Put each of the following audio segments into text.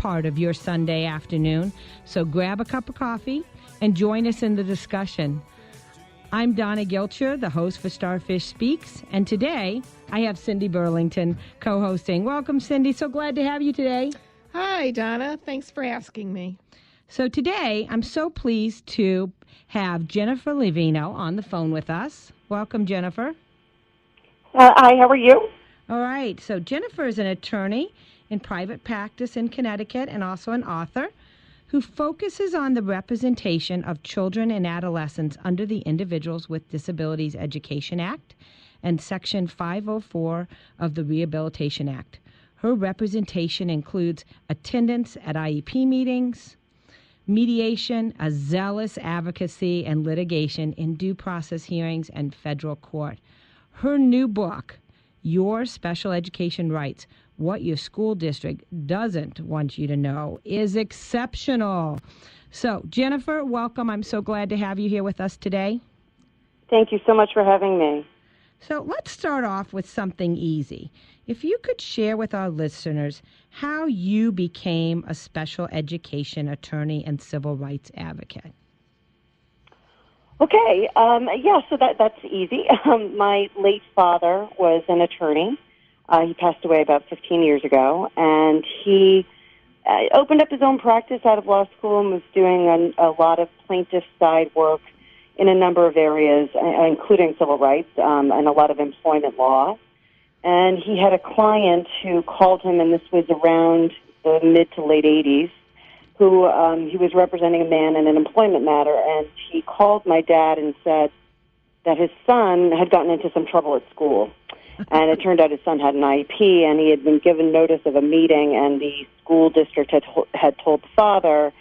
part of your Sunday afternoon. So grab a cup of coffee and join us in the discussion. I'm Donna Gilcher, the host for Starfish Speaks, and today I have Cindy Burlington co-hosting. Welcome, Cindy. So glad to have you today. Hi, Donna. Thanks for asking me. So today, I'm so pleased to have Jennifer Laviano on the phone with us. Welcome, Jennifer. Hi, how are you? All right. So Jennifer is an attorney in private practice in Connecticut and also an author who focuses on the representation of children and adolescents under the Individuals with Disabilities Education Act and Section 504 of the Rehabilitation Act. Her representation includes attendance at IEP meetings, mediation, a zealous advocacy, and litigation in due process hearings and federal court. Her new book, Your Special Education Rights, What Your School District Doesn't Want You to Know, is exceptional. So, Jennifer, welcome. I'm so glad to have you here with us today. Thank you so much for having me. So let's start off with something easy. If you could share with our listeners how you became a special education attorney and civil rights advocate. Okay, so that's easy. My late father was an attorney. He passed away about 15 years ago, and he opened up his own practice out of law school and was doing a lot of plaintiff side work in a number of areas, including civil rights and a lot of employment law. And he had a client who called him, and this was around the mid to late 80s, who he was representing a man in an employment matter, and he called my dad and said that his son had gotten into some trouble at school. And it turned out his son had an IEP, and he had been given notice of a meeting, and the school district had told the father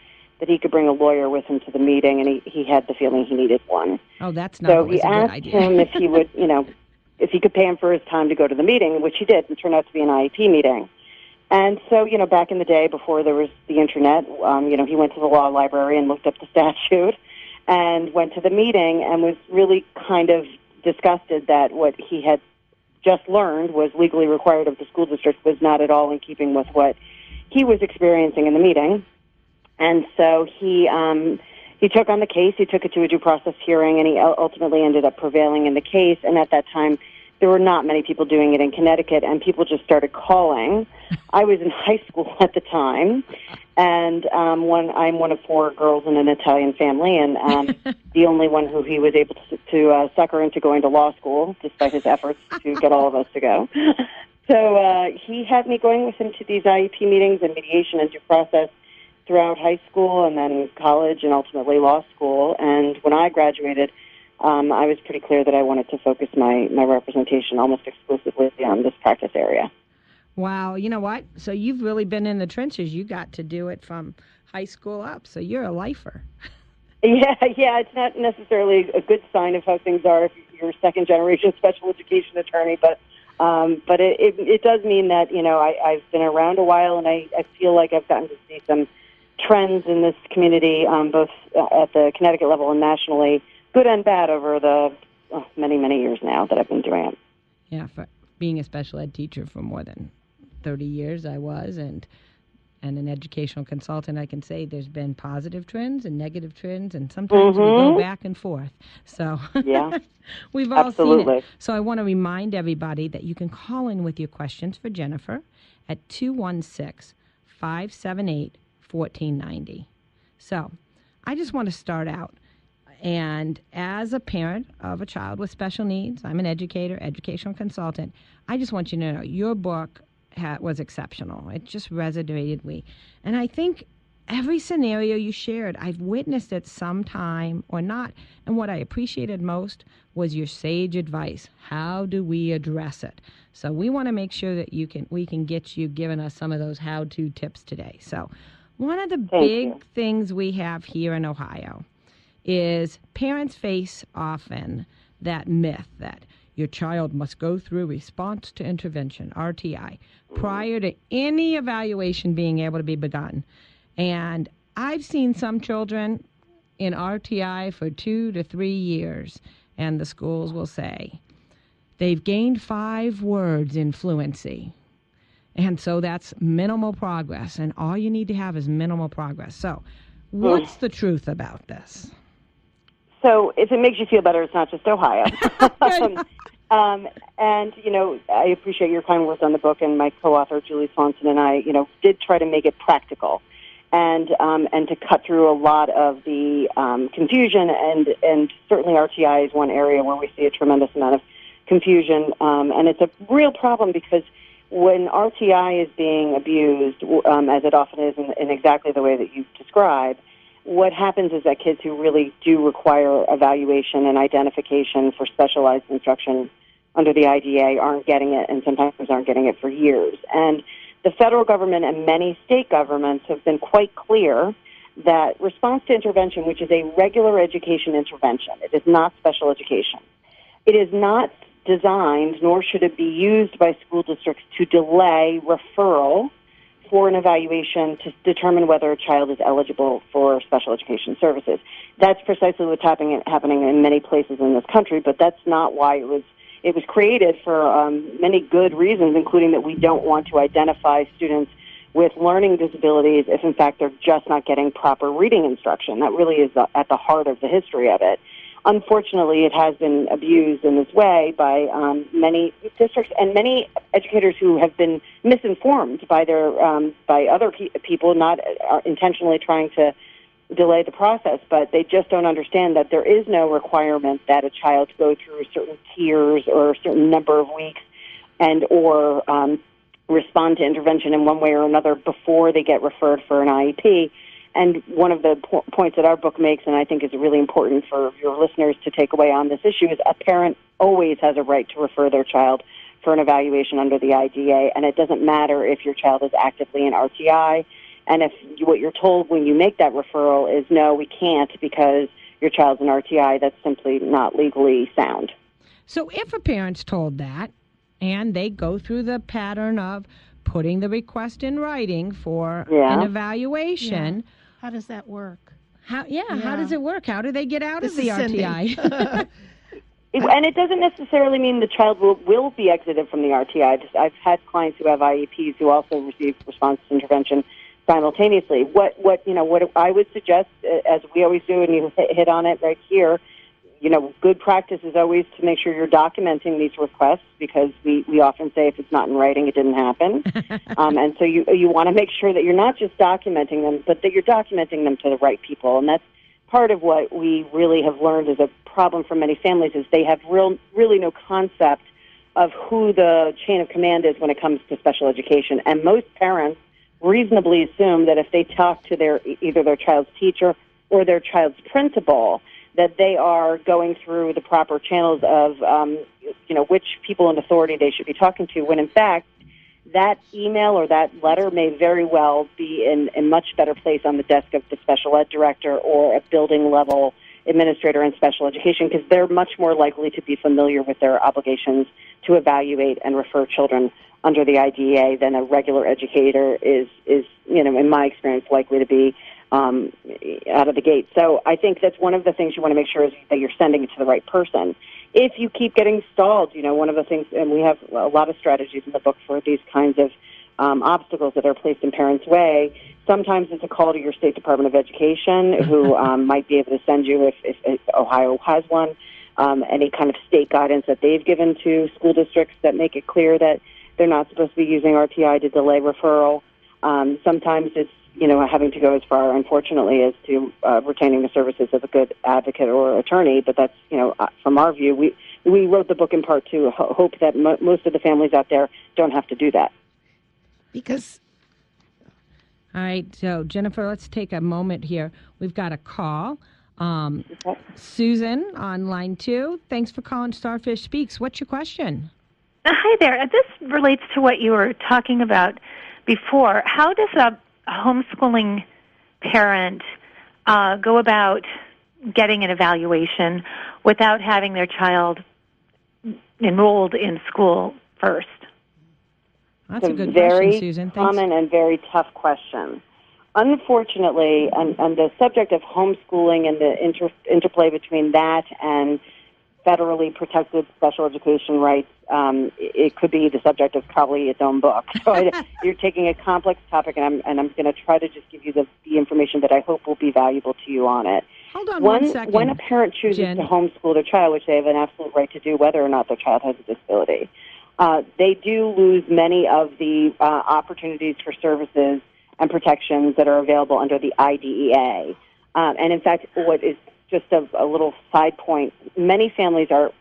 that he could bring a lawyer with him to the meeting, and he had the feeling he needed one. Oh, that's not always a good idea. So he asked him if he would, if he could pay him for his time to go to the meeting, which he did, and turned out to be an IEP meeting. And so, back in the day before there was the internet, he went to the law library and looked up the statute and went to the meeting and was really kind of disgusted that what he had just learned was legally required of the school district was not at all in keeping with what he was experiencing in the meeting. And so he took on the case, he took it to a due process hearing, and he ultimately ended up prevailing in the case. And at that time, there were not many people doing it in Connecticut, and people just started calling. I was in high school at the time, and I'm one of four girls in an Italian family, and the only one who he was able to sucker into going to law school, despite his efforts to get all of us to go. So he had me going with him to these IEP meetings and mediation and due process throughout high school and then college and ultimately law school. And when I graduated, I was pretty clear that I wanted to focus my representation almost exclusively on this practice area. Wow. You know what? So you've really been in the trenches. You got to do it from high school up. So you're a lifer. Yeah. It's not necessarily a good sign of how things are if you're a second-generation special education attorney, but it does mean that, I've been around a while, and I feel like I've gotten to see some trends in this community, both at the Connecticut level and nationally, good and bad, over the many, many years now that I've been doing it. Yeah, for being a special ed teacher for more than 30 years I was, and an educational consultant, I can say there's been positive trends and negative trends, and sometimes we go back and forth. So yeah, we've all absolutely seen it. So I want to remind everybody that you can call in with your questions for Jennifer at 216-578-1490. So I just want to start out. And as a parent of a child with special needs, I'm an educator, educational consultant. I just want you to know your book was exceptional. It just resonated with me. And I think every scenario you shared, I've witnessed it sometime or not. And what I appreciated most was your sage advice. How do we address it? So we want to make sure that we can get you giving us some of those how-to tips today. So one of the big things we have here in Ohio is parents face often that myth that your child must go through response to intervention, RTI, prior to any evaluation being able to be begun. And I've seen some children in RTI for 2 to 3 years, and the schools will say they've gained 5 words in fluency. And so that's minimal progress. And all you need to have is minimal progress. So what's the truth about this? So if it makes you feel better, it's not just Ohio. And, I appreciate your kind words on the book, and my co-author, Julie Swanson, and I, did try to make it practical and to cut through a lot of the confusion, and certainly RTI is one area where we see a tremendous amount of confusion, and it's a real problem because when RTI is being abused, as it often is in exactly the way that you described, what happens is that kids who really do require evaluation and identification for specialized instruction under the IDA aren't getting it, and sometimes aren't getting it for years. And the federal government and many state governments have been quite clear that response to intervention, which is a regular education intervention, it is not special education. It is not designed, nor should it be used by school districts to delay referral for an evaluation to determine whether a child is eligible for special education services. That's precisely what's happening in many places in this country, but that's not why it was created for many good reasons, including that we don't want to identify students with learning disabilities if, in fact, they're just not getting proper reading instruction. That really is at the heart of the history of it. Unfortunately, it has been abused in this way by many districts and many educators who have been misinformed by their by other people, not intentionally trying to delay the process, but they just don't understand that there is no requirement that a child go through certain tiers or a certain number of weeks and or respond to intervention in one way or another before they get referred for an IEP. And one of the points that our book makes, and I think is really important for your listeners to take away on this issue, is a parent always has a right to refer their child for an evaluation under the IDA, and it doesn't matter if your child is actively in RTI. And if what you're told when you make that referral is, no, we can't because your child's in RTI, that's simply not legally sound. So if a parent's told that, and they go through the pattern of putting the request in writing for an evaluation... Yeah. How does that work? How does it work? How do they get out of the RTI? And it doesn't necessarily mean the child will be exited from the RTI. I've had clients who have IEPs who also receive response to intervention simultaneously. What I would suggest, as we always do, and you hit on it right here, good practice is always to make sure you're documenting these requests, because we often say if it's not in writing, it didn't happen. And so you want to make sure that you're not just documenting them, but that you're documenting them to the right people. And that's part of what we really have learned is a problem for many families is they have really no concept of who the chain of command is when it comes to special education. And most parents reasonably assume that if they talk to either their child's teacher or their child's principal, that they are going through the proper channels of, which people in authority they should be talking to, when in fact that email or that letter may very well be in a much better place on the desk of the special ed director or a building level administrator in special education, because they're much more likely to be familiar with their obligations to evaluate and refer children under the IDEA than a regular educator is in my experience, likely to be out of the gate. So I think that's one of the things you want to make sure is that you're sending it to the right person. If you keep getting stalled, one of the things, and we have a lot of strategies in the book for these kinds of obstacles that are placed in parents' way. Sometimes it's a call to your State Department of Education, who might be able to send you, if Ohio has one, any kind of state guidance that they've given to school districts that make it clear that they're not supposed to be using RTI to delay referral. Sometimes it's having to go as far, unfortunately, as to retaining the services of a good advocate or attorney. But that's, from our view, we wrote the book in part to hope that most of the families out there don't have to do that. Because... All right, so Jennifer, let's take a moment here. We've got a call. Susan on line 2. Thanks for calling Starfish Speaks. What's your question? Hi there. This relates to what you were talking about before. How does a homeschooling parent go about getting an evaluation without having their child enrolled in school first? That's a good question, Susan. Thanks. Common and very tough question. Unfortunately, on the subject of homeschooling and the interplay between that and federally protected special education rights, it could be the subject of probably its own book. So you're taking a complex topic, and I'm going to try to just give you the information that I hope will be valuable to you on it. Hold on one second. When a parent chooses Jen. to homeschool their child, which they have an absolute right to do, whether or not their child has a disability, they do lose many of the opportunities for services and protections that are available under the IDEA. And in fact, what is just a little side point, many families are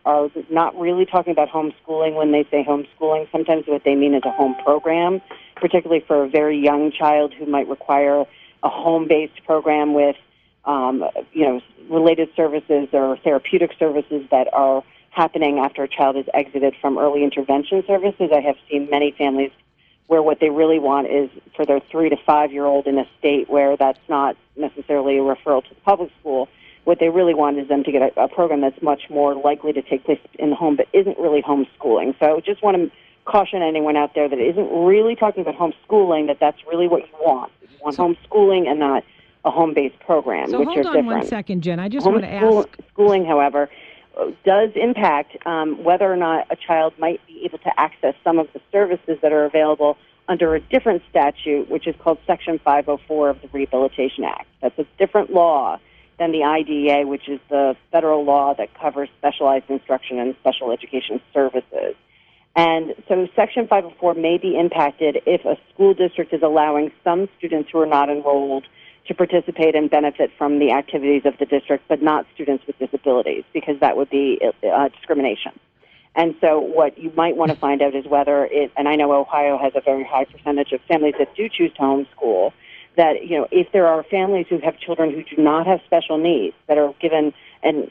not really talking about homeschooling when they say homeschooling. Sometimes what they mean is a home program, particularly for a very young child who might require a home-based program with, related services or therapeutic services that are happening after a child has exited from early intervention services. I have seen many families where what they really want is for their 3 to 5 year old in a state where that's not necessarily a referral to the public school. What they really want is them to get a program that's much more likely to take place in the home, but isn't really homeschooling. So I just want to caution anyone out there that isn't really talking about homeschooling, that's really what you want. You want homeschooling and not a home-based program, so which are different. Hold on 1 second, Jen. I just want to ask. Schooling, however, does impact whether or not a child might be able to access some of the services that are available under a different statute, which is called Section 504 of the Rehabilitation Act. That's a different law than the IDEA, which is the federal law that covers specialized instruction and special education services. And so Section 504 may be impacted if a school district is allowing some students who are not enrolled to participate and benefit from the activities of the district, but not students with disabilities, because that would be discrimination. And so what you might want to find out is whether and I know Ohio has a very high percentage of families that do choose to homeschool, that, if there are families who have children who do not have special needs that are given an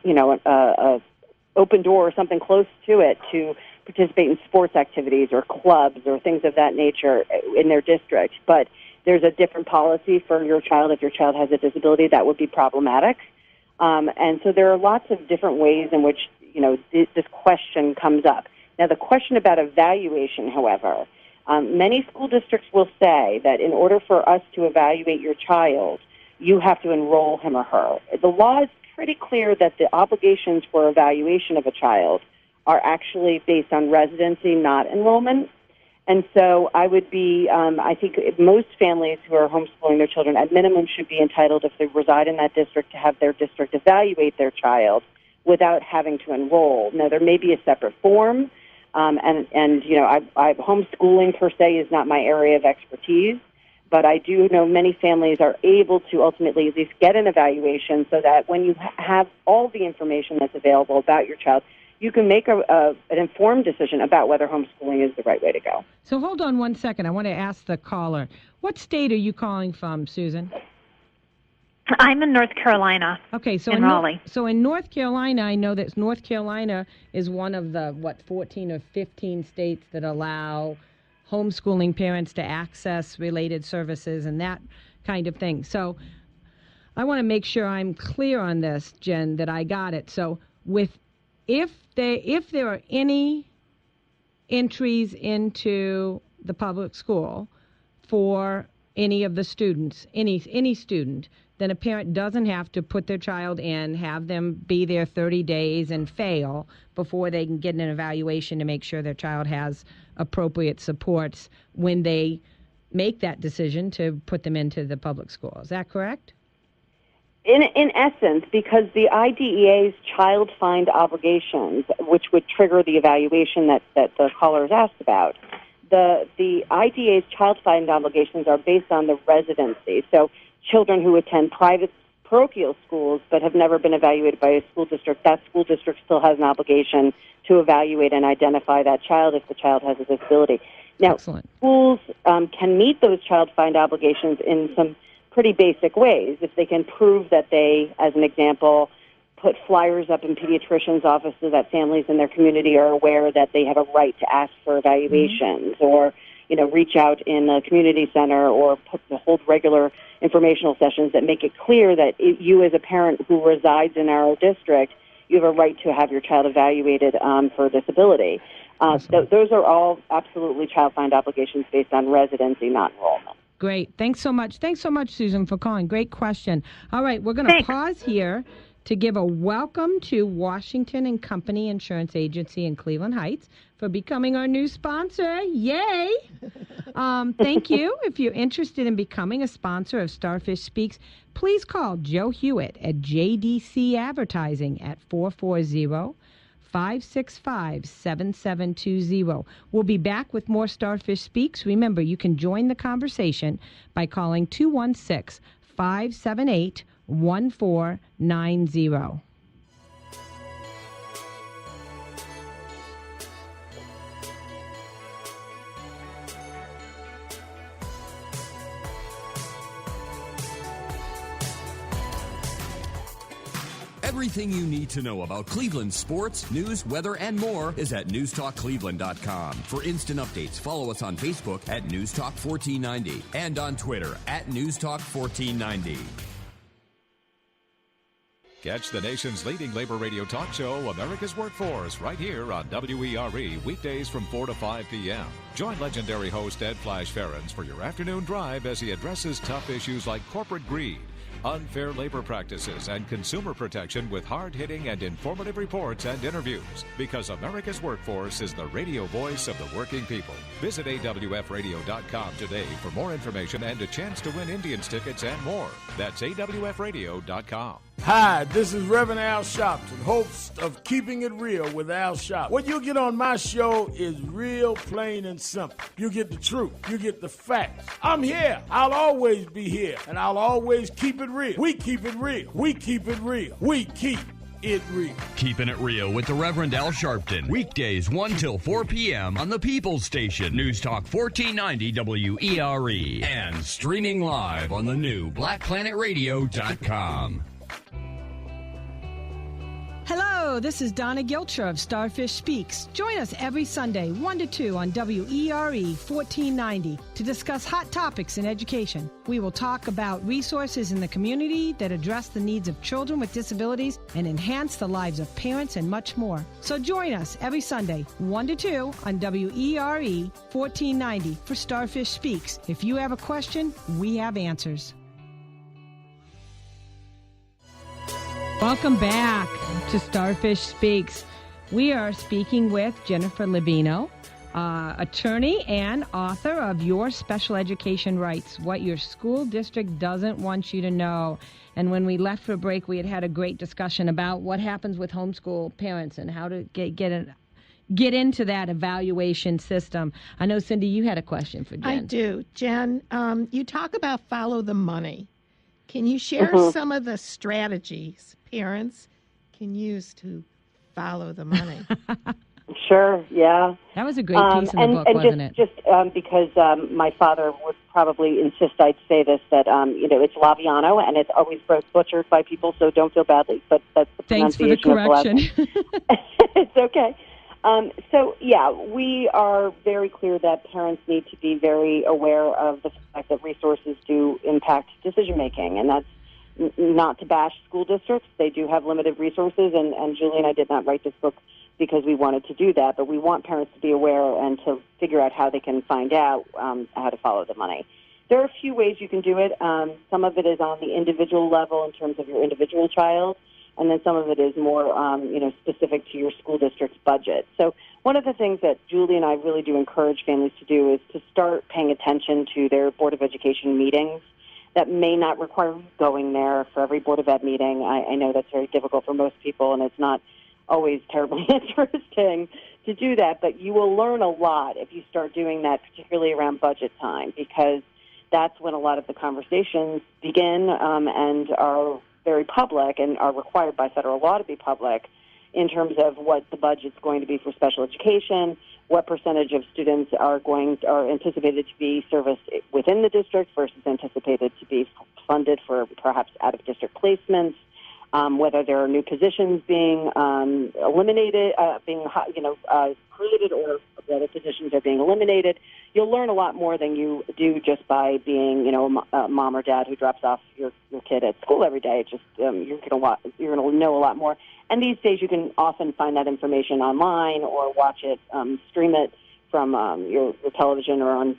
open door or something close to it to participate in sports activities or clubs or things of that nature in their district, but there's a different policy for your child if your child has a disability, that would be problematic. And so there are lots of different ways in which, this question comes up. Now, the question about evaluation, however, many school districts will say that in order for us to evaluate your child, you have to enroll him or her. The law is pretty clear that the obligations for evaluation of a child are actually based on residency, not enrollment. And so I would be, I think most families who are homeschooling their children at minimum should be entitled, if they reside in that district, to have their district evaluate their child without having to enroll. Now, there may be a separate form, homeschooling per se is not my area of expertise, but I do know many families are able to ultimately at least get an evaluation so that when you have all the information that's available about your child, you can make an informed decision about whether homeschooling is the right way to go. So hold on 1 second. I want to ask the caller, what state are you calling from, Susan? I'm in North Carolina. Okay, so in Raleigh. So in North Carolina, I know that North Carolina is one of the, 14 or 15 states that allow homeschooling parents to access related services and that kind of thing. So I want to make sure I'm clear on this, Jen, that I got it. So if there are any entries into the public school for any of the students, any student, then a parent doesn't have to put their child in, have them be there 30 days and fail before they can get an evaluation to make sure their child has appropriate supports when they make that decision to put them into the public school. Is that correct? In essence, because the IDEA's child find obligations, which would trigger the evaluation that the caller has asked about, the IDEA's child find obligations are based on the residency. So children who attend private parochial schools but have never been evaluated by a school district, that school district still has an obligation to evaluate and identify that child if the child has a disability. Now, Excellent. Schools can meet those child find obligations in some pretty basic ways. If they can prove that they, as an example, put flyers up in pediatricians' offices so that families in their community are aware that they have a right to ask for evaluations, or reach out in a community center, or hold regular informational sessions that make it clear that you, as a parent who resides in our district, you have a right to have your child evaluated for disability. Those are all absolutely child find obligations based on residency, not enrollment. Great. Thanks so much. Thanks so much, Susan, for calling. Great question. All right, we're going to pause here to give a welcome to Washington and Company Insurance Agency in Cleveland Heights for becoming our new sponsor. Yay! Thank you. If you're interested in becoming a sponsor of Starfish Speaks, please call Joe Hewitt at JDC Advertising at 440-565-7720. We'll be back with more Starfish Speaks. Remember, you can join the conversation by calling 216-578-1490. Everything you need to know about Cleveland sports, news, weather, and more is at newstalkcleveland.com. For instant updates, follow us on Facebook at newstalk1490 and on Twitter at newstalk1490. Catch the nation's leading labor radio talk show, America's Workforce, right here on WERE, weekdays from 4 to 5 p.m. Join legendary host Ed Flash Ferens for your afternoon drive as he addresses tough issues like corporate greed, unfair labor practices, and consumer protection with hard-hitting and informative reports and interviews. Because America's Workforce is the radio voice of the working people. Visit awfradio.com today for more information and a chance to win Indians tickets and more. That's awfradio.com. Hi, this is Reverend Al Sharpton, host of Keeping It Real with Al Sharpton. What you get on my show is real, plain, and simple. You get the truth. You get the facts. I'm here. I'll always be here, and I'll always keep it real. We keep it real. We keep it real. We keep it real. Keeping It Real with the Reverend Al Sharpton. Weekdays 1 till 4 p.m. on the People's Station, News Talk 1490 WERE. And streaming live on the new BlackPlanetRadio.com. Hello, this is Donna Gilcher of Starfish Speaks. Join us every Sunday, 1 to 2 on WERE 1490 to discuss hot topics in education. We will talk about resources in the community that address the needs of children with disabilities and enhance the lives of parents and much more. So join us every Sunday, 1 to 2 on WERE 1490 for Starfish Speaks. If you have a question, we have answers. Welcome back to Starfish Speaks. We are speaking with Jennifer Laviano, attorney and author of Your Special Education Rights, What Your School District Doesn't Want You to Know. And when we left for break, we had a great discussion about what happens with homeschool parents and how to get into that evaluation system. I know, Cindy, you had a question for Jen. I do. Jen, you talk about follow the money. Can you share some of the strategies parents can use to follow the money? Sure, yeah. That was a great piece in the book, wasn't it? Just because my father would probably insist I'd say this, that, it's Laviano, and it's always butchered by people, so don't feel badly, but that's the Thanks for the pronunciation correction. It's okay. We are very clear that parents need to be very aware of the fact that resources do impact decision-making, and that's not to bash school districts. They do have limited resources, and Julie and I did not write this book because we wanted to do that, but we want parents to be aware and to figure out how they can find out how to follow the money. There are a few ways you can do it. Some of it is on the individual level in terms of your individual child, and then some of it is more, specific to your school district's budget. So one of the things that Julie and I really do encourage families to do is to start paying attention to their Board of Education meetings. That may not require going there for every Board of Ed meeting. I know that's very difficult for most people, and it's not always terribly interesting to do that, but you will learn a lot if you start doing that, particularly around budget time, because that's when a lot of the conversations begin and are very public and are required by federal law to be public in terms of what the budget's going to be for special education, what percentage of students are anticipated to be serviced within the district versus anticipated to be funded for perhaps out-of-district placements, whether there are new positions being eliminated, created, or whether positions are being eliminated. You'll learn a lot more than you do just by being, a mom or dad who drops off your kid at school every day. It's just you're going to know a lot more. And these days, you can often find that information online or watch it, stream it from your television or on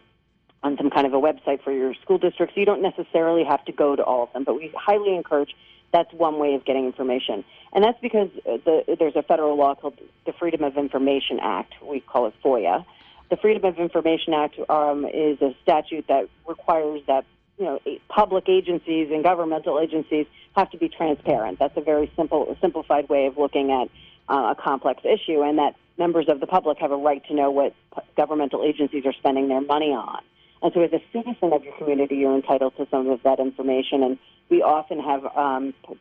on some kind of a website for your school district. So you don't necessarily have to go to all of them, but we highly encourage that's one way of getting information. And that's because there's a federal law called the Freedom of Information Act. We call it FOIA. The Freedom of Information Act is a statute that requires that public agencies and governmental agencies have to be transparent. That's a very simplified way of looking at a complex issue, and that members of the public have a right to know what governmental agencies are spending their money on. And so as a citizen of your community, you're entitled to some of that information. And we often have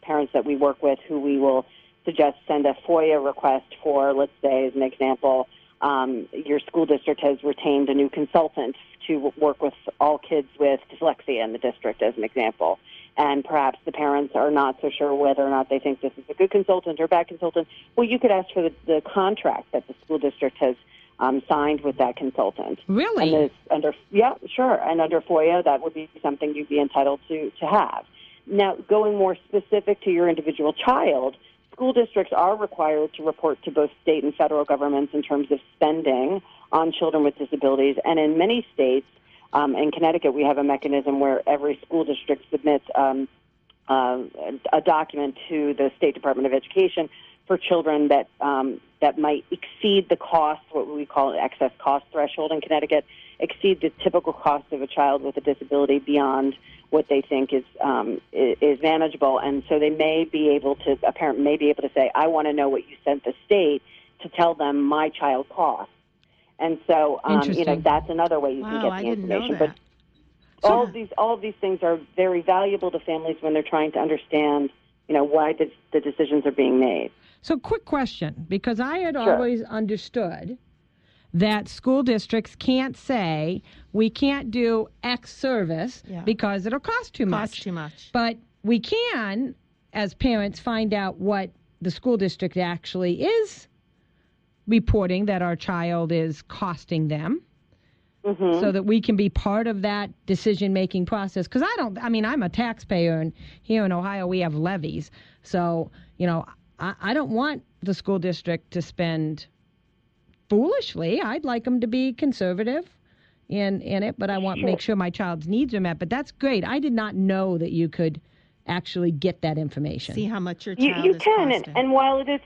parents that we work with who we will suggest send a FOIA request for, let's say, as an example, your school district has retained a new consultant to work with all kids with dyslexia in the district, as an example. And perhaps the parents are not so sure whether or not they think this is a good consultant or a bad consultant. Well, you could ask for the contract that the school district has signed with that consultant. Really? And yeah, sure. And under FOIA, that would be something you'd be entitled to have. Now, going more specific to your individual child, school districts are required to report to both state and federal governments in terms of spending on children with disabilities. And in many states, in Connecticut, we have a mechanism where every school district submits a document to the State Department of Education for children that might exceed the cost, what we call an excess cost threshold in Connecticut, exceed the typical cost of a child with a disability beyond what they think is manageable. And so a parent may be able to say, I want to know what you sent the state to tell them my child costs. And so, that's another way you can get the information. But all of these things are very valuable to families when they're trying to understand, why the decisions are being made. So, quick question, because I had always understood that school districts can't say we can't do X service because it'll cost too much. But we can, as parents, find out what the school district actually is reporting that our child is costing them, so that we can be part of that decision-making process. Because I'm a taxpayer, and here in Ohio we have levies. So, I don't want the school district to spend foolishly. I'd like them to be conservative in it, but I want to make sure my child's needs are met. But that's great. I did not know that you could actually get that information. See how much your child is costing. You can, and while it is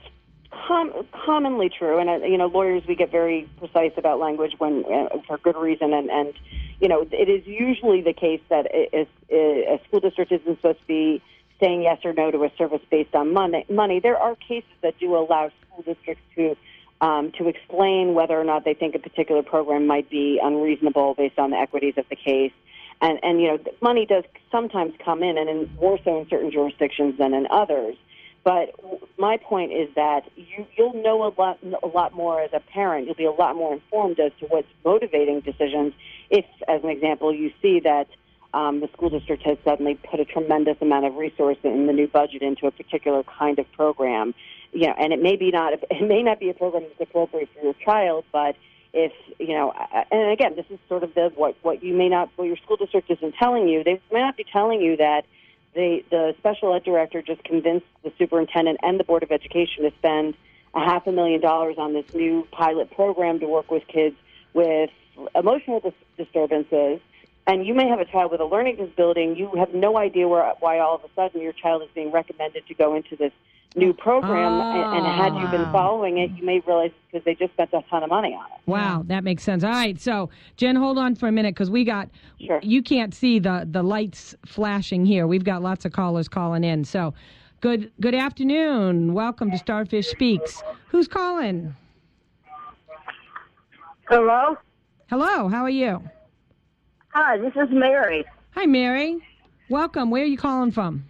commonly true, and lawyers, we get very precise about language when for good reason, and it is usually the case that a school district isn't supposed to be saying yes or no to a service based on money. There are cases that do allow school districts to explain whether or not they think a particular program might be unreasonable based on the equities of the case. And money does sometimes come in, and more so in certain jurisdictions than in others. But my point is that you'll know a lot more as a parent. You'll be a lot more informed as to what's motivating decisions if, as an example, you see that the school district has suddenly put a tremendous amount of resources in the new budget into a particular kind of program. And it may not be a program that's appropriate for your child, but if and again, this is sort of what your school district isn't telling you. They may not be telling you that the special ed director just convinced the superintendent and the Board of Education to spend $500,000 on this new pilot program to work with kids with emotional disturbances. And you may have a child with a learning disability, and you have no idea why all of a sudden your child is being recommended to go into this new program. And had you been following it, you may realize because they just spent a ton of money on it. Wow, that makes sense. All right, so Jen, hold on for a minute because you can't see the lights flashing here. We've got lots of callers calling in. So good afternoon. Welcome to Starfish Speaks. Who's calling? Hello? Hello, how are you? Hi, this is Mary. Hi, Mary. Welcome. Where are you calling from?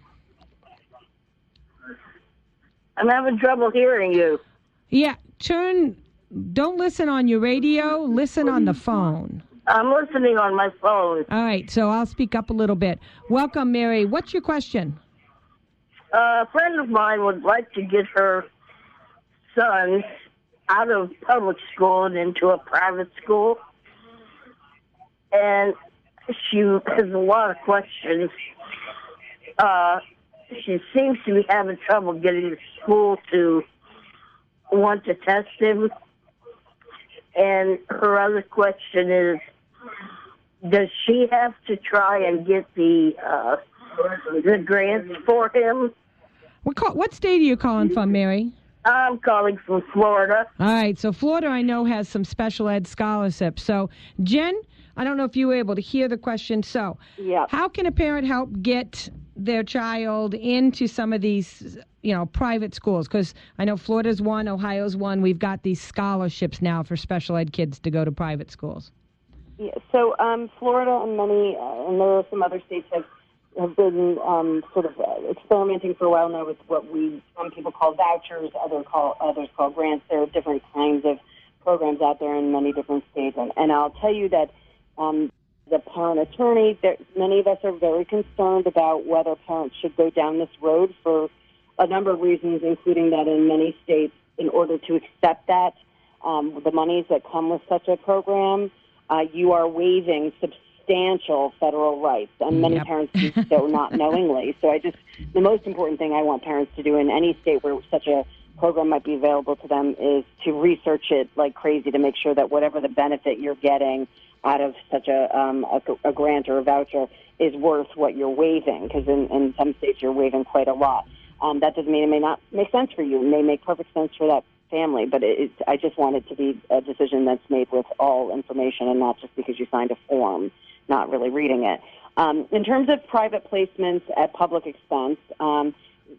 I'm having trouble hearing you. Yeah, don't listen on your radio, listen on the phone. I'm listening on my phone. All right, so I'll speak up a little bit. Welcome, Mary. What's your question? A friend of mine would like to get her son out of public school and into a private school. And she has a lot of questions. She seems to be having trouble getting the school to want to test him. And her other question is, does she have to try and get the grants for him? What state are you calling from, Mary? I'm calling from Florida. All right, so Florida, I know, has some special ed scholarships. So, Jen, I don't know if you were able to hear the question. So, how can a parent help get their child into some of these, private schools? Because I know Florida's one, Ohio's one. We've got these scholarships now for special ed kids to go to private schools. Yeah, so Florida and many, and there are some other states have been sort of experimenting for a while now with what some people call vouchers, others call grants. There are different kinds of programs out there in many different states. And I'll tell you that the parent attorney, many of us are very concerned about whether parents should go down this road for a number of reasons, including that in many states, in order to accept that, the monies that come with such a program, you are waiving substantial federal rights, and many parents do so not knowingly. So the most important thing I want parents to do in any state where such a program might be available to them is to research it like crazy to make sure that whatever the benefit you're getting out of such a grant or a voucher is worth what you're waiving, because in some states you're waiving quite a lot. That doesn't mean it may not make sense for you. It may make perfect sense for that family, but I just want it to be a decision that's made with all information and not just because you signed a form, not really reading it. In terms of private placements at public expense,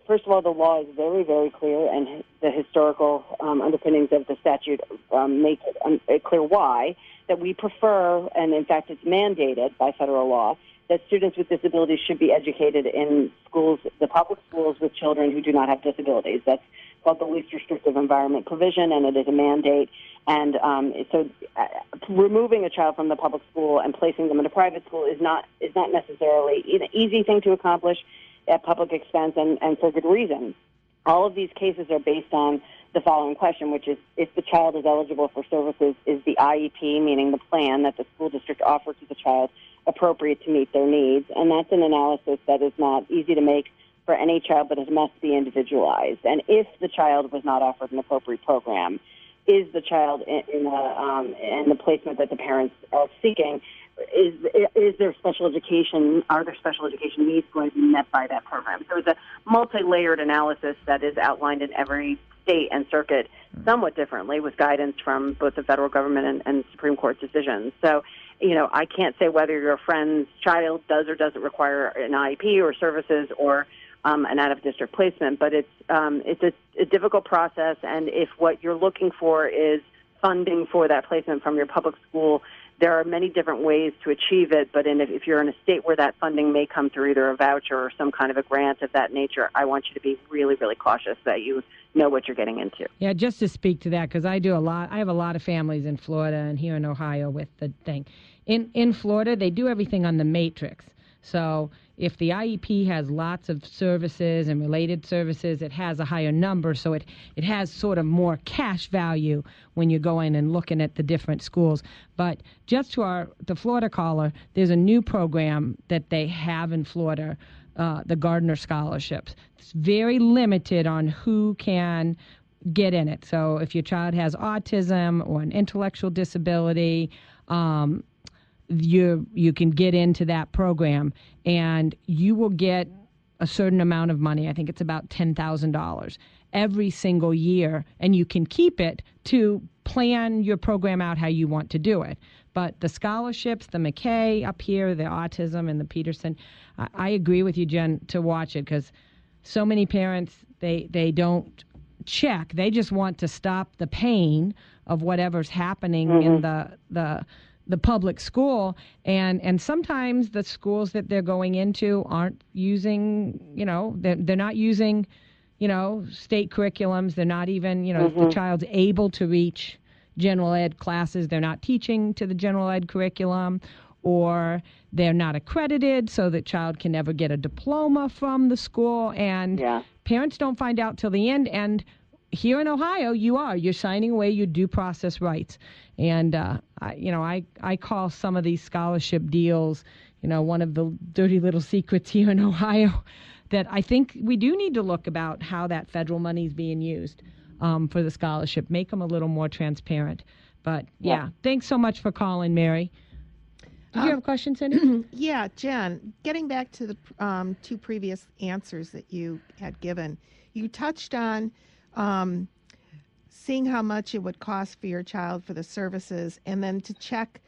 first of all, the law is very, very clear, and the historical underpinnings of the statute make it clear why, that we prefer, and in fact it's mandated by federal law, that students with disabilities should be educated in schools, the public schools with children who do not have disabilities. That's called the least restrictive environment provision, and it is a mandate. And so removing a child from the public school and placing them in a private school is not necessarily an easy thing to accomplish at public expense, and for good reason. All of these cases are based on the following question, which is, if the child is eligible for services, is the IEP, meaning the plan that the school district offers to the child, appropriate to meet their needs? And that's an analysis that is not easy to make for any child, but it must be individualized. And if the child was not offered an appropriate program, is the child in the placement that the parents are seeking, is there special education, are there special education needs going to be met by that program? So it's a multi-layered analysis that is outlined in every state and circuit somewhat differently, with guidance from both the federal government and Supreme Court decisions. So, I can't say whether your friend's child does or doesn't require an IEP or services or an out-of-district placement, but it's a difficult process, and if what you're looking for is funding for that placement from your public school, there are many different ways to achieve it, but if you're in a state where that funding may come through either a voucher or some kind of a grant of that nature, I want you to be really, really cautious that you know what you're getting into. Yeah, just to speak to that, because I have a lot of families in Florida and here in Ohio with the thing. In Florida, they do everything on the matrix. So if the IEP has lots of services and related services, it has a higher number, so it has sort of more cash value when you go in and looking at the different schools. But just to the Florida caller, there's a new program that they have in Florida, the Gardner Scholarships. It's very limited on who can get in it. So if your child has autism or an intellectual disability, you can get into that program, and you will get a certain amount of money. I think it's about $10,000 every single year, and you can keep it to plan your program out how you want to do it. But the scholarships, the McKay up here, the autism, and the Peterson, I agree with you, Jen, to watch it, because so many parents, they don't check. They just want to stop the pain of whatever's happening in the public school, and sometimes the schools that they're going into aren't using, they're not using, state curriculums. They're not even, if the child's able to reach general ed classes, they're not teaching to the general ed curriculum, or they're not accredited, so the child can never get a diploma from the school, and parents don't find out till the end. And here in Ohio, you're signing away your due process rights. And, I call some of these scholarship deals, one of the dirty little secrets here in Ohio, that I think we do need to look about how that federal money is being used for the scholarship, make them a little more transparent. But, thanks so much for calling, Mary. Did you have a question, Cindy? Yeah, Jen, getting back to the two previous answers that you had given, you touched on seeing how much it would cost for your child for the services, and then to check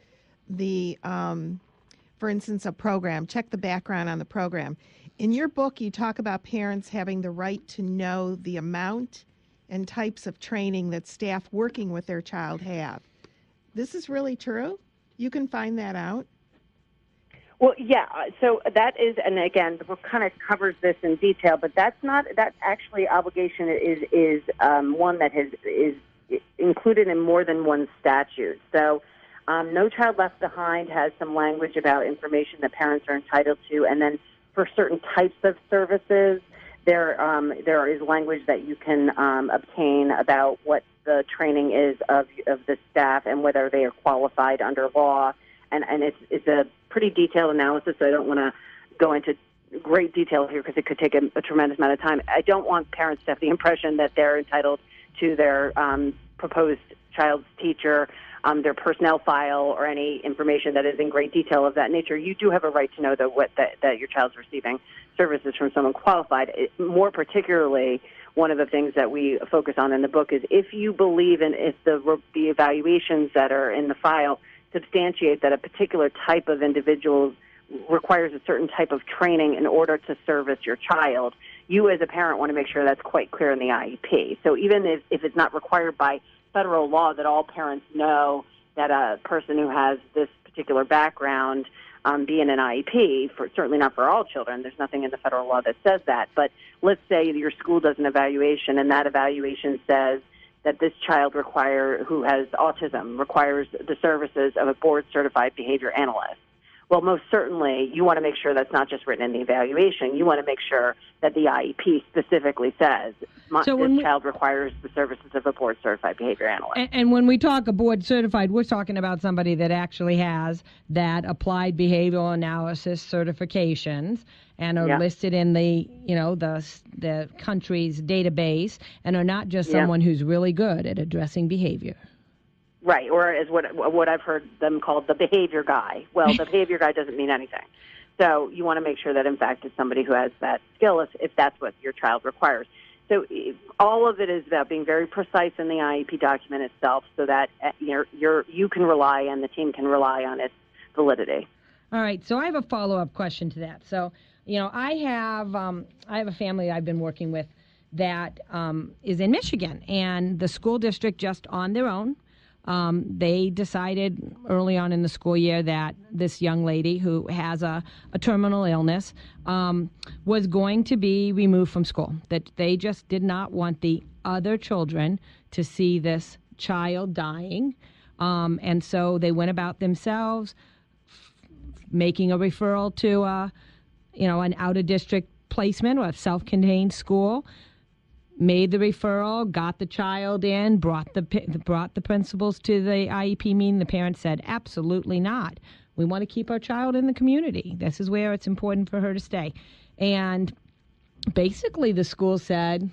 the, for instance, a program, check the background on the program. In your book, you talk about parents having the right to know the amount and types of training that staff working with their child have. This is really true? You can find that out? Well, yeah. So that is, and again, the book kind of covers this in detail, but that actually obligation is one that is included in more than one statute. So No Child Left Behind has some language about information that parents are entitled to, and then for certain types of services, there is language that you can obtain about what the training is of the staff and whether they are qualified under law. And it's a pretty detailed analysis, so I don't want to go into great detail here because it could take a tremendous amount of time. I don't want parents to have the impression that they're entitled to their proposed child's teacher, their personnel file, or any information that is in great detail of that nature. You do have a right to know that your child's receiving services from someone qualified. More particularly, one of the things that we focus on in the book is if you believe in if the evaluations that are in the file substantiate that a particular type of individual requires a certain type of training in order to service your child, you as a parent want to make sure that's quite clear in the IEP. So even if it's not required by federal law that all parents know that a person who has this particular background be in an IEP, certainly not for all children. There's nothing in the federal law that says that. But let's say your school does an evaluation, and that evaluation says that this child who has autism requires the services of a board-certified behavior analyst. Well, most certainly, you want to make sure that's not just written in the evaluation. You want to make sure that the IEP specifically says this child requires the services of a board-certified behavior analyst. And when we talk a board-certified, we're talking about somebody that actually has that applied behavioral analysis certifications and are listed in the country's database and are not just someone who's really good at addressing behavior. Right, or as what I've heard them called the behavior guy. Well, the behavior guy doesn't mean anything. So you want to make sure that, in fact, it's somebody who has that skill if that's what your child requires. So all of it is about being very precise in the IEP document itself so that you can rely and the team can rely on its validity. All right, so I have a follow-up question to that. So, I have a family I've been working with that is in Michigan, and the school district just on their own, they decided early on in the school year that this young lady who has a terminal illness was going to be removed from school, that they just did not want the other children to see this child dying. And so they went about themselves making a referral to an out-of-district placement or a self-contained school. Made the referral, got the child in, brought the principals to the IEP meeting. The parents said, absolutely not. We want to keep our child in the community. This is where it's important for her to stay. And basically the school said,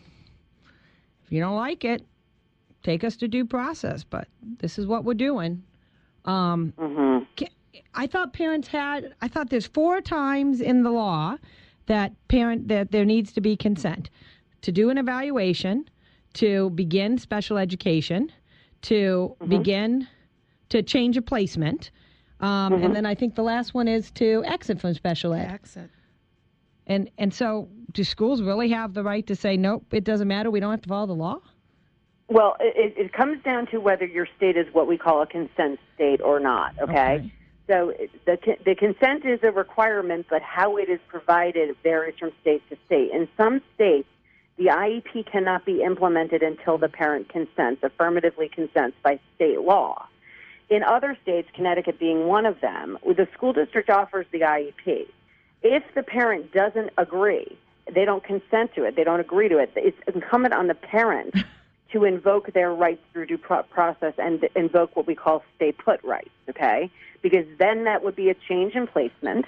if you don't like it, take us to due process, but this is what we're doing. I thought there's 4 times in the law that there needs to be consent. To do an evaluation, to begin special education, to begin to change a placement, and then I think the last one is to exit from special ed. Exit. And so do schools really have the right to say, nope, it doesn't matter, we don't have to follow the law? Well, it comes down to whether your state is what we call a consent state or not, okay? So the consent is a requirement, but how it is provided varies from state to state. In some states, the IEP cannot be implemented until the parent consents, affirmatively consents by state law. In other states, Connecticut being one of them, the school district offers the IEP. If the parent doesn't agree, they don't consent to it, they don't agree to it, it's incumbent on the parent to invoke their rights through due process and invoke what we call stay put rights, okay? Because then that would be a change in placement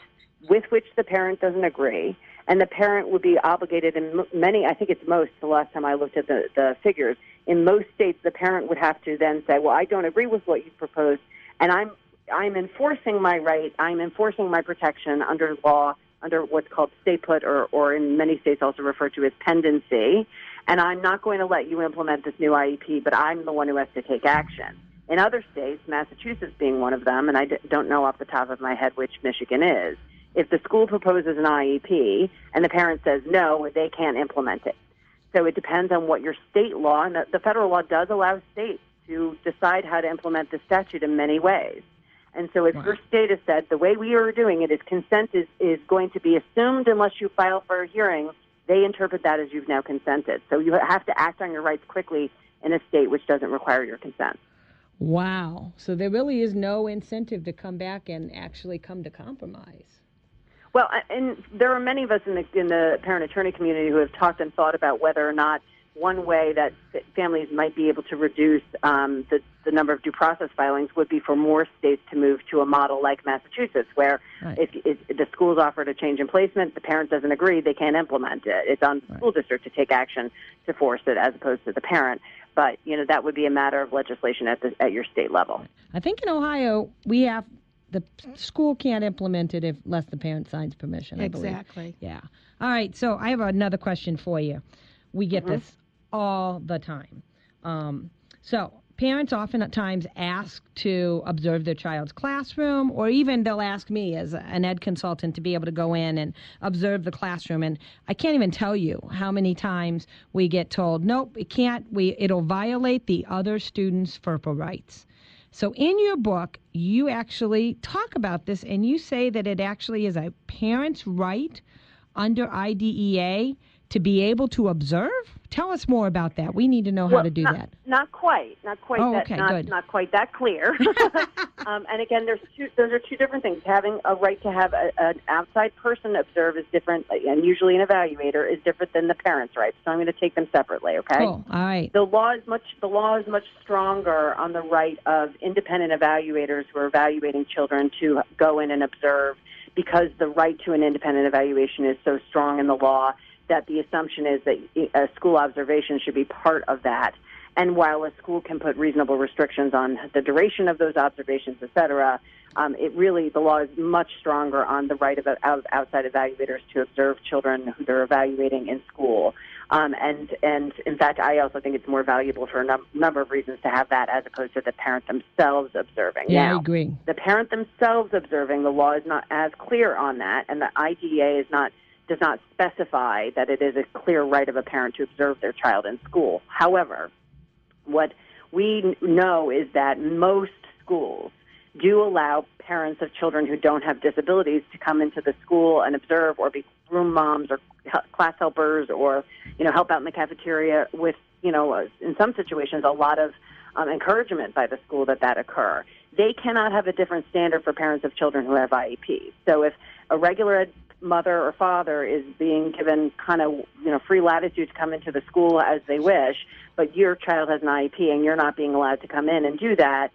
with which the parent doesn't agree, and the parent would be obligated in many, I think it's most, the last time I looked at the figures, in most states the parent would have to then say, well, I don't agree with what you proposed, and I'm enforcing my right, I'm enforcing my protection under law, under what's called stay put, or in many states also referred to as pendency, and I'm not going to let you implement this new IEP, but I'm the one who has to take action. In other states, Massachusetts being one of them, and I don't know off the top of my head which Michigan is, if the school proposes an IEP and the parent says no, they can't implement it. So it depends on what your state law, and the federal law does allow states to decide how to implement the statute in many ways. And so if your state has said the way we are doing it is consent is going to be assumed unless you file for a hearing, they interpret that as you've now consented. So you have to act on your rights quickly in a state which doesn't require your consent. Wow. So there really is no incentive to come back and actually come to compromise. Well, and there are many of us in the parent-attorney community who have talked and thought about whether or not one way that families might be able to reduce the number of due process filings would be for more states to move to a model like Massachusetts, where if the school's offered a change in placement, the parent doesn't agree, they can't implement it. It's on the school district to take action to force it as opposed to the parent. But, that would be a matter of legislation at your state level. I think in Ohio, we have the school can't implement it unless the parent signs permission, I believe. Exactly. Yeah. All right, so I have another question for you. We get this all the time. So parents oftentimes ask to observe their child's classroom, or even they'll ask me as an ed consultant to be able to go in and observe the classroom. And I can't even tell you how many times we get told, nope, it can't. It'll violate the other students' FERPA rights. So in your book, you actually talk about this, and you say that it actually is a parent's right under IDEA to be able to observe? Tell us more about that. We need to know how to do that. Not quite. Oh, okay, good. Not quite that clear. And again, those are two different things. Having a right to have an outside person observe is different, and usually an evaluator is different than the parent's right. So I'm going to take them separately. Okay. Cool. All right. The law is much stronger on the right of independent evaluators who are evaluating children to go in and observe, because the right to an independent evaluation is so strong in the law that the assumption is that a school observation should be part of that. And while a school can put reasonable restrictions on the duration of those observations, et cetera, the law is much stronger on the right of outside evaluators to observe children who they're evaluating in school. And in fact, I also think it's more valuable for a number of reasons to have that as opposed to the parent themselves observing. Yeah, now, I agree. The parent themselves observing, the law is not as clear on that, and the IDEA does not specify that it is a clear right of a parent to observe their child in school. However, what we know is that most schools do allow parents of children who don't have disabilities to come into the school and observe, or be room moms or class helpers, or help out in the cafeteria with, in some situations, a lot of encouragement by the school that occur. They cannot have a different standard for parents of children who have IEPs. So if a regular ed mother or father is being given kind of free latitude to come into the school as they wish, but your child has an IEP and you're not being allowed to come in and do that,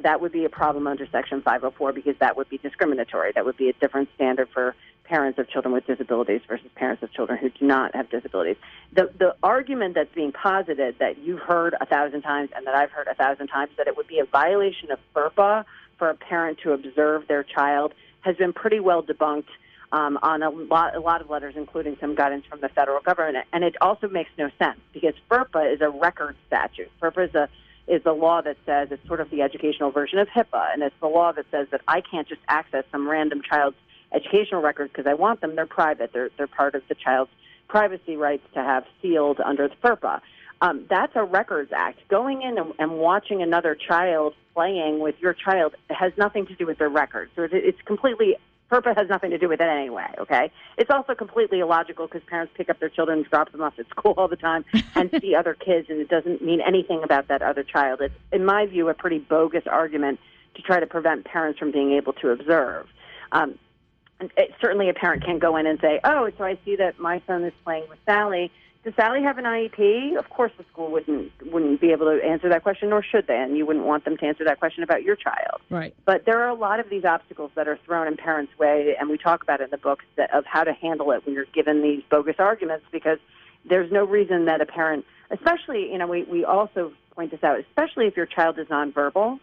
that would be a problem under Section 504, because that would be discriminatory. That would be a different standard for parents of children with disabilities versus parents of children who do not have disabilities. The argument that's being posited, that you've heard 1,000 times and that I've heard 1,000 times, that it would be a violation of FERPA for a parent to observe their child, has been pretty well debunked on a lot of letters, including some guidance from the federal government. And it also makes no sense, because FERPA is a record statute. FERPA is a law that says, it's sort of the educational version of HIPAA, and it's the law that says that I can't just access some random child's educational records because I want them. They're private. They're part of the child's privacy rights to have sealed under the FERPA. That's a Records Act. Going in and watching another child playing with your child has nothing to do with their records. So it's completely... FERPA has nothing to do with it anyway, okay? It's also completely illogical, because parents pick up their children and drop them off at school all the time and see other kids, and it doesn't mean anything about that other child. It's, in my view, a pretty bogus argument to try to prevent parents from being able to observe. Certainly a parent can't go in and say, oh, so I see that my son is playing with Sally. Does Sally have an IEP? Of course the school wouldn't be able to answer that question, nor should they, and you wouldn't want them to answer that question about your child. Right. But there are a lot of these obstacles that are thrown in parents' way, and we talk about it in the book, of how to handle it when you're given these bogus arguments, because there's no reason that a parent, especially, we also point this out, especially if your child is nonverbal,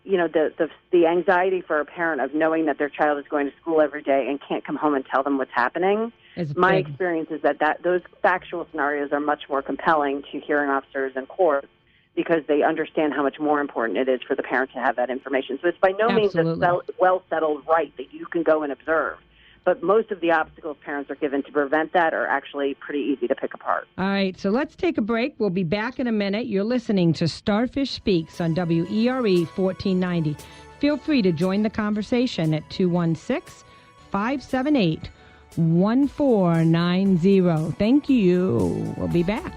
the anxiety for a parent of knowing that their child is going to school every day and can't come home and tell them what's happening. My experience is that those factual scenarios are much more compelling to hearing officers and courts because they understand how much more important it is for the parent to have that information. So it's by no means a well-settled right that you can go and observe. But most of the obstacles parents are given to prevent that are actually pretty easy to pick apart. All right, so let's take a break. We'll be back in a minute. You're listening to Starfish Speaks on WERE 1490. Feel free to join the conversation at 216-578-1490. Thank you. We'll be back.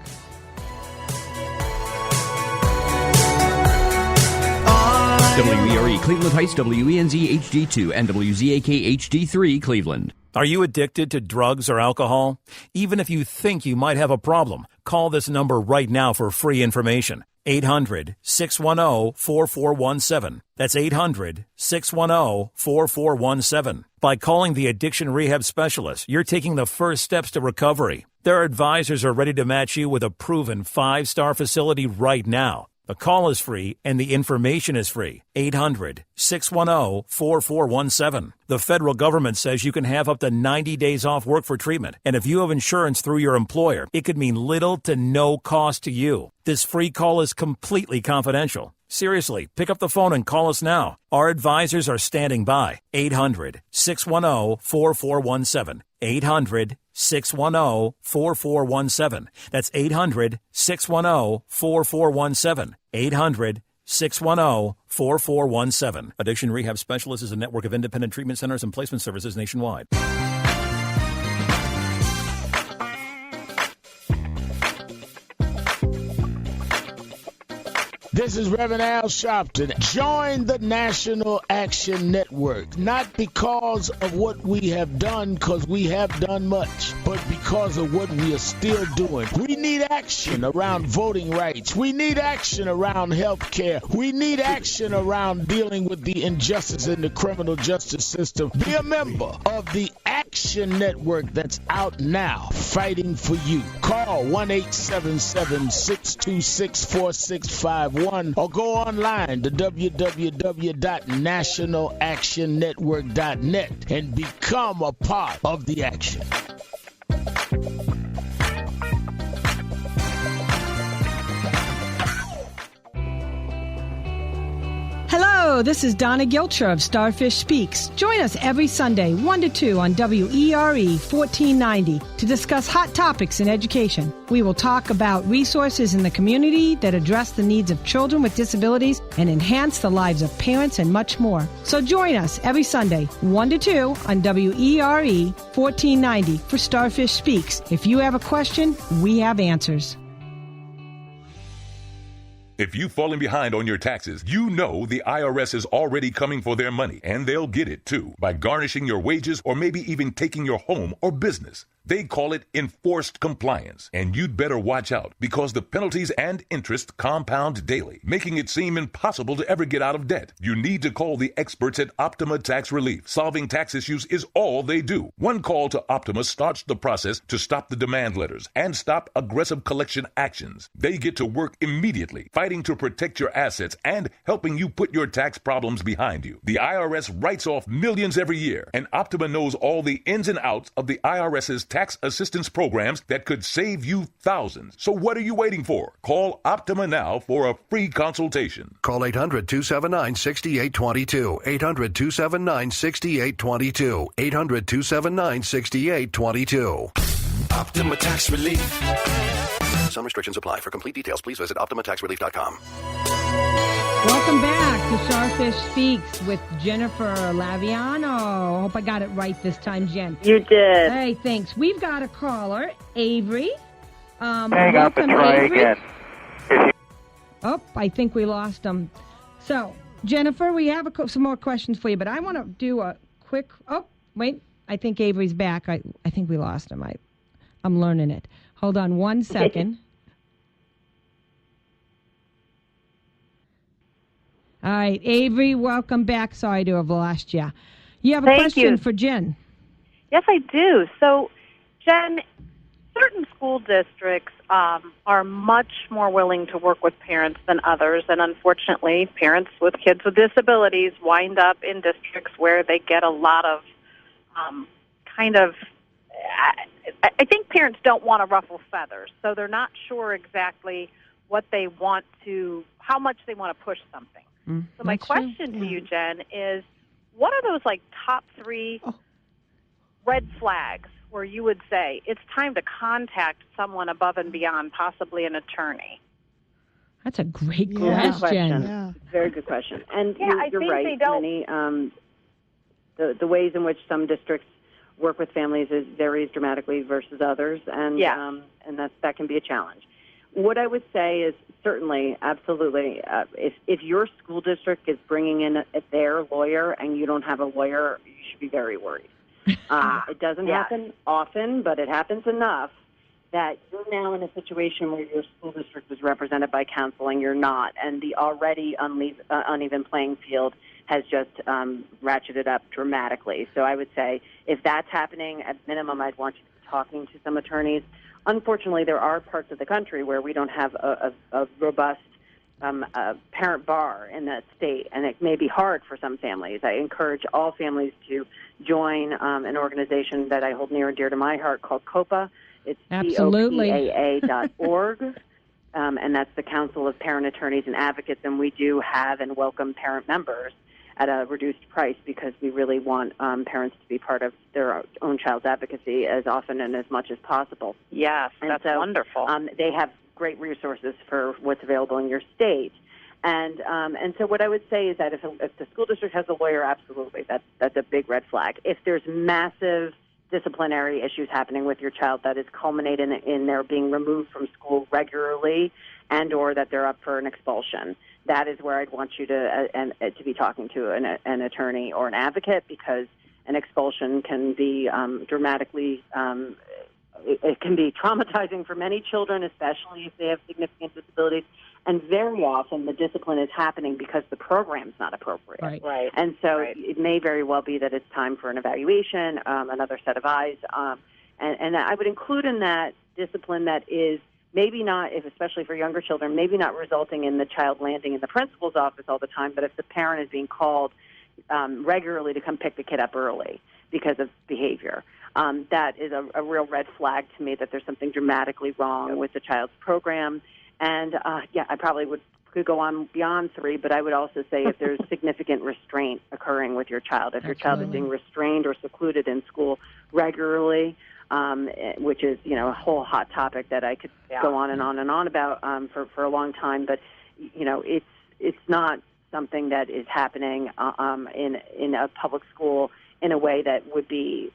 WERE Cleveland Heights, WENZ HD2, and WZAK HD3 Cleveland. Are you addicted to drugs or alcohol? Even if you think you might have a problem, call this number right now for free information. 800-610-4417. That's 800-610-4417. By calling the Addiction Rehab Specialist, you're taking the first steps to recovery. Their advisors are ready to match you with a proven 5-star facility right now. The call is free and the information is free. 800-610-4417. The federal government says you can have up to 90 days off work for treatment. And if you have insurance through your employer, it could mean little to no cost to you. This free call is completely confidential. Seriously, pick up the phone and call us now. Our advisors are standing by. 800-610-4417. 800-610-4417. That's 800-610-4417. 800-610-4417. Addiction Rehab Specialist is a network of independent treatment centers and placement services nationwide. This is Reverend Al Sharpton. Join the National Action Network, not because of what we have done, because we have done much, but because of what we are still doing. We need action around voting rights. We need action around health care. We need action around dealing with the injustice in the criminal justice system. Be a member of the Action Network that's out now, fighting for you. Call 1-877-626-4651. Or go online to www.nationalactionnetwork.net and become a part of the action. Hello, this is Donna Gilcher of Starfish Speaks. Join us every Sunday, 1 to 2 on WERE 1490 to discuss hot topics in education. We will talk about resources in the community that address the needs of children with disabilities and enhance the lives of parents and much more. So join us every Sunday, 1 to 2 on WERE 1490 for Starfish Speaks. If you have a question, we have answers. If you've fallen behind on your taxes, you know the IRS is already coming for their money, and they'll get it too by garnishing your wages or maybe even taking your home or business. They call it enforced compliance, and you'd better watch out because the penalties and interest compound daily, making it seem impossible to ever get out of debt. You need to call the experts at Optima Tax Relief. Solving tax issues is all they do. One call to Optima starts the process to stop the demand letters and stop aggressive collection actions. They get to work immediately, fighting to protect your assets and helping you put your tax problems behind you. The IRS writes off millions every year, and Optima knows all the ins and outs of the IRS's tax assistance programs that could save you thousands. So what are you waiting for? Call Optima now for a free consultation. Call 800-279-6822. 800-279-6822. 800-279-6822. Optima Tax Relief. Some restrictions apply. For complete details, please visit OptimaTaxRelief.com. Welcome back to Starfish Speaks with Jennifer Laviano. Hope I got it right this time, Jen. You did. Hey, thanks. We've got a caller, Avery. Hang up and try Avery. again. Oh, I think we lost him. So, Jennifer, we have some more questions for you, but I want to do a quick... Oh, wait. I think Avery's back. I think we lost him. I'm learning it. Hold on one second. All right, Avery, welcome back. Sorry to have lost you. You have a question for Jen. Yes, I do. So, Jen, certain schools school districts are much more willing to work with parents than others, and unfortunately, parents with kids with disabilities wind up in districts where they get a lot of I think parents don't want to ruffle feathers, so they're not sure exactly what they want to, how much they want to push something. So my question to you, Jen, is what are those top 3 red flags where you would say it's time to contact someone above and beyond, possibly an attorney? That's a great question. question. Yeah. Very good question. And I you're think right, they don't. Minnie. The ways in which some districts work with families varies dramatically versus others, and that can be a challenge. What I would say is certainly, absolutely, if your school district is bringing in their lawyer and you don't have a lawyer, you should be very worried. It doesn't happen often, but it happens enough that you're now in a situation where your school district is represented by counsel and you're not, and the already uneven playing field has just ratcheted up dramatically. So I would say if that's happening, at minimum, I'd want you to be talking to some attorneys. Unfortunately, there are parts of the country where we don't have a robust parent bar in that state, and it may be hard for some families. I encourage all families to join an organization that I hold near and dear to my heart called COPA. It's COPAA.org, and that's the Council of Parent Attorneys and Advocates, and we do have and welcome parent members at a reduced price because we really want parents to be part of their own child's advocacy as often and as much as possible. Yes, that's wonderful. They have great resources for what's available in your state. And so what I would say is that if the school district has a lawyer, absolutely, that's a big red flag. If there's massive disciplinary issues happening with your child that is culminating in their being removed from school regularly and or that they're up for an expulsion, that is where I'd want you to be talking to an attorney or an advocate, because an expulsion can be dramatically it can be traumatizing for many children, especially if they have significant disabilities. And very often the discipline is happening because the program's not appropriate. Right. And so it may very well be that it's time for an evaluation, another set of eyes. And I would include in that discipline that is maybe not, especially for younger children, maybe not resulting in the child landing in the principal's office all the time, but if the parent is being called regularly to come pick the kid up early because of behavior. That is a real red flag to me that there's something dramatically wrong with the child's program. And, I probably could go on beyond 3, but I would also say if there's significant restraint occurring with your child, if your child is being restrained or secluded in school regularly, which is, a whole hot topic that I could go on and on about for a long time. But, it's not something that is happening in a public school in a way that would be,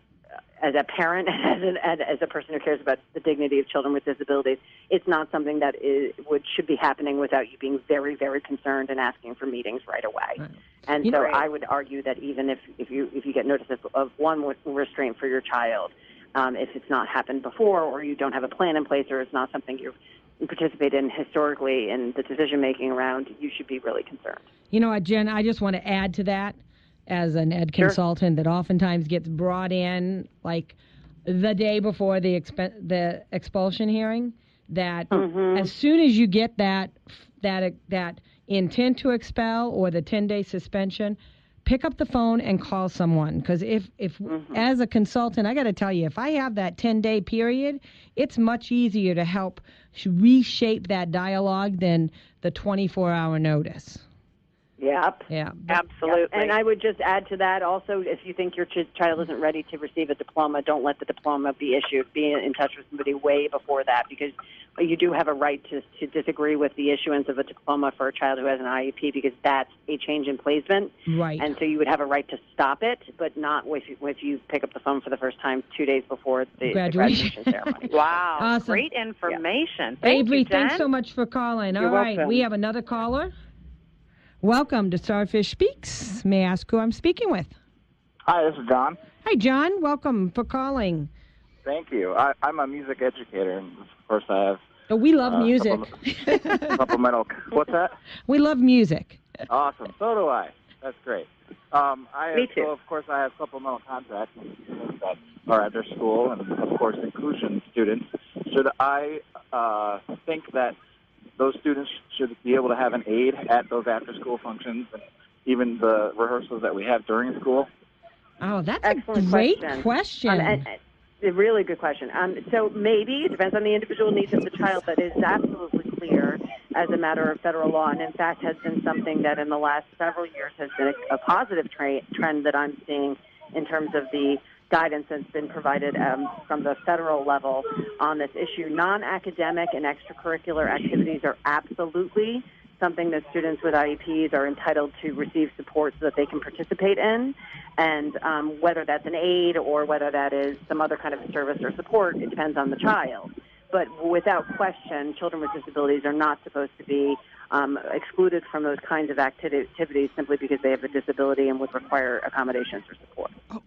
as a parent and as a person who cares about the dignity of children with disabilities, it's not something that should be happening without you being very, very concerned and asking for meetings right away. Right. And I would argue that even if you get notice of one restraint for your child, if it's not happened before or you don't have a plan in place or it's not something you participate in historically in the decision-making around, you should be really concerned. You know what, Jen, I just want to add to that as an ed consultant that oftentimes gets brought in like the day before the expulsion hearing, that as soon as you get that intent to expel or the 10-day suspension, pick up the phone and call someone. Because if as a consultant, I got to tell you, if I have that 10-day period, it's much easier to help reshape that dialogue than the 24-hour notice. Yep. Yeah. Absolutely. Yep. And I would just add to that also, if you think your child isn't ready to receive a diploma, don't let the diploma be issued. Be in touch with somebody way before that, because you do have a right to disagree with the issuance of a diploma for a child who has an IEP, because that's a change in placement. Right. And so you would have a right to stop it, but not if you pick up the phone for the first time 2 days before the graduation ceremony. Wow. Awesome. Great information. Yeah. Thank Avery, you, Jen. thanks so much for calling. You're All right, welcome. we have another caller. Welcome to Starfish Speaks. May I ask who I'm speaking with? Hi, this is John. Hi, John. Welcome for calling. Thank you. I'm a music educator, and of course I have... Oh, we love music. Supplemental... What's that? We love music. Awesome. So do I. That's great. Me too. So, of course, I have supplemental contracts that are at their school, and, of course, inclusion students. should I think that those students should be able to have an aide at those after-school functions and even the rehearsals that we have during school? Oh, that's Excellent a great question. question. A really good question. So maybe it depends on the individual needs of the child, but it's absolutely clear as a matter of federal law, and in fact has been something that in the last several years has been a positive trend that I'm seeing in terms of the guidance that's been provided from the federal level on this issue. Non-academic and extracurricular activities are absolutely something that students with IEPs are entitled to receive support so that they can participate in. And whether that's an aid or whether that is some other kind of service or support, it depends on the child. But without question, children with disabilities are not supposed to be excluded from those kinds of activities simply because they have a disability and would require accommodations or support. Oh,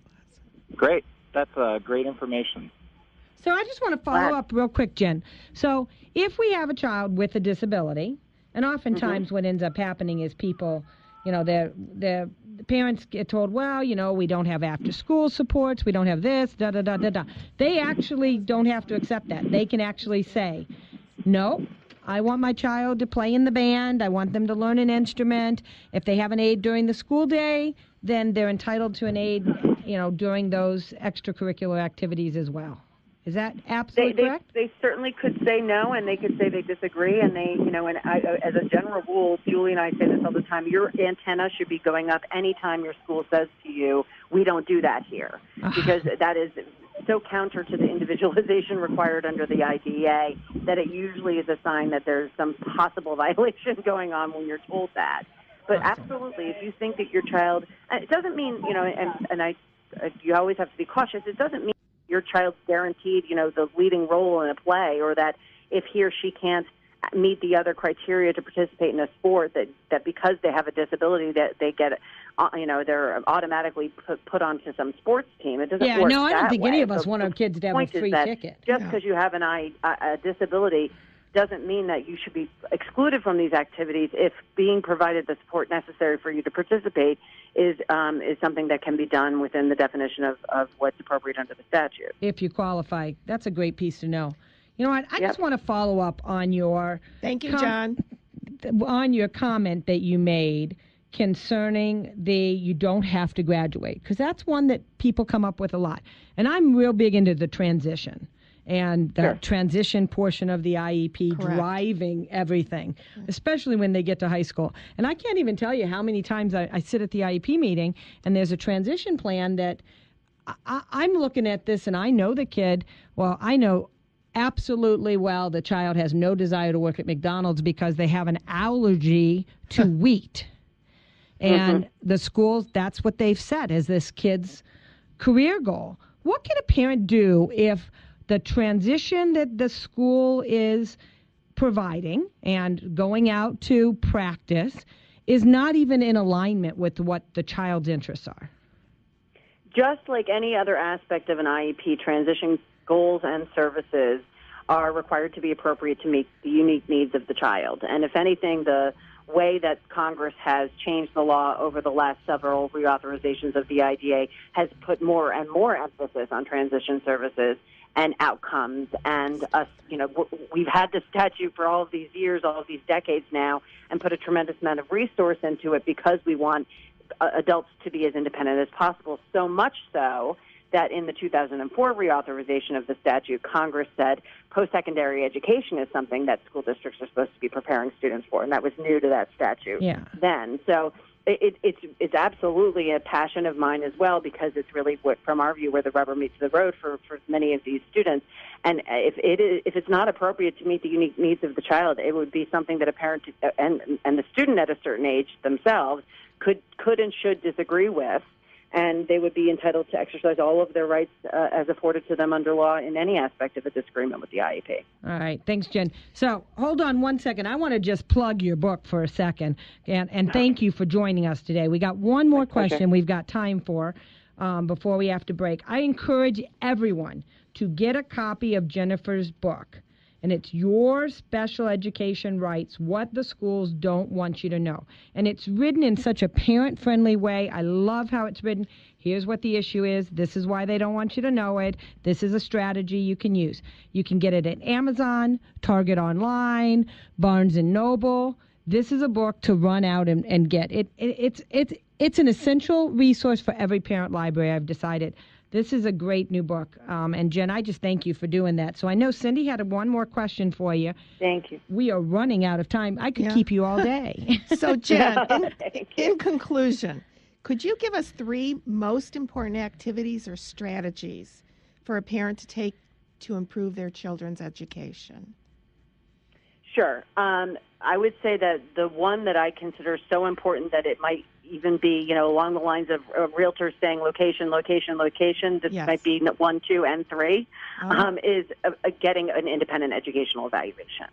great. That's great information. So I just want to follow up real quick, Jen. So if we have a child with a disability, and oftentimes what ends up happening is people, the parents get told, well, we don't have after-school supports, we don't have this, da-da-da-da-da. They actually don't have to accept that. They can actually say, no, I want my child to play in the band, I want them to learn an instrument. If they have an aid during the school day, then they're entitled to an aid, during those extracurricular activities as well. Is that absolutely correct? They certainly could say no, and they could say they disagree. And as a general rule, Julie and I say this all the time, your antenna should be going up anytime your school says to you, we don't do that here. Because that is so counter to the individualization required under the IDEA that it usually is a sign that there's some possible violation going on when you're told that. But absolutely, if you think that your child, it doesn't mean, you always have to be cautious, it doesn't mean your child's guaranteed, the leading role in a play, or that if he or she can't meet the other criteria to participate in a sport, that because they have a disability that they get, they're automatically put onto some sports team. It doesn't work I don't that think way. any of us want our kids to have a free ticket. Just because you have a disability doesn't mean that you should be excluded from these activities if being provided the support necessary for you to participate is something that can be done within the definition of what's appropriate under the statute. If you qualify. That's a great piece to know. You know what? I just want to follow up on your... Thank you, John. On your comment that you made concerning you don't have to graduate, because that's one that people come up with a lot. And I'm real big into the transition. And the transition portion of the IEP driving everything, especially when they get to high school. And I can't even tell you how many times I sit at the IEP meeting and there's a transition plan that I'm looking at this and I know the kid, I know absolutely well the child has no desire to work at McDonald's because they have an allergy to wheat. And the schools, that's what they've said is this kid's career goal. What can a parent do if the transition that the school is providing and going out to practice is not even in alignment with what the child's interests are? Just like any other aspect of an IEP, transition goals and services are required to be appropriate to meet the unique needs of the child. And if anything, the way that Congress has changed the law over the last several reauthorizations of the IDEA has put more and more emphasis on transition services and outcomes. And we've had the statute for all of these years, all of these decades now, and put a tremendous amount of resource into it because we want adults to be as independent as possible. So much so that in the 2004 reauthorization of the statute, Congress said post-secondary education is something that school districts are supposed to be preparing students for, and that was new to that statute then. So it's absolutely a passion of mine as well, because it's really from our view, where the rubber meets the road for many of these students. And if it's not appropriate to meet the unique needs of the child, it would be something that a parent and the student at a certain age themselves could and should disagree with. And they would be entitled to exercise all of their rights as afforded to them under law in any aspect of a disagreement with the IEP. All right. Thanks, Jen. So hold on one second. I want to just plug your book for a second. And thank you for joining us today. We got one more question we've got time for before we have to break. I encourage everyone to get a copy of Jennifer's book. And it's Your Special Education Rights, What the Schools Don't Want You to Know. And it's written in such a parent-friendly way. I love how it's written. Here's what the issue is. This is why they don't want you to know it. This is a strategy you can use. You can get it at Amazon, Target Online, Barnes & Noble. This is a book to run out and get. It's an essential resource for every parent library, I've decided. This is a great new book. And Jen, I just thank you for doing that. So I know Cindy had one more question for you. Thank you. We are running out of time. I could keep you all day. So Jen, in conclusion, could you give us 3 most important activities or strategies for a parent to take to improve their children's education? Sure. I would say that the one that I consider so important that it might even be, along the lines of realtors saying location, location, location. This might be 1, 2, and 3, is getting an independent educational evaluation.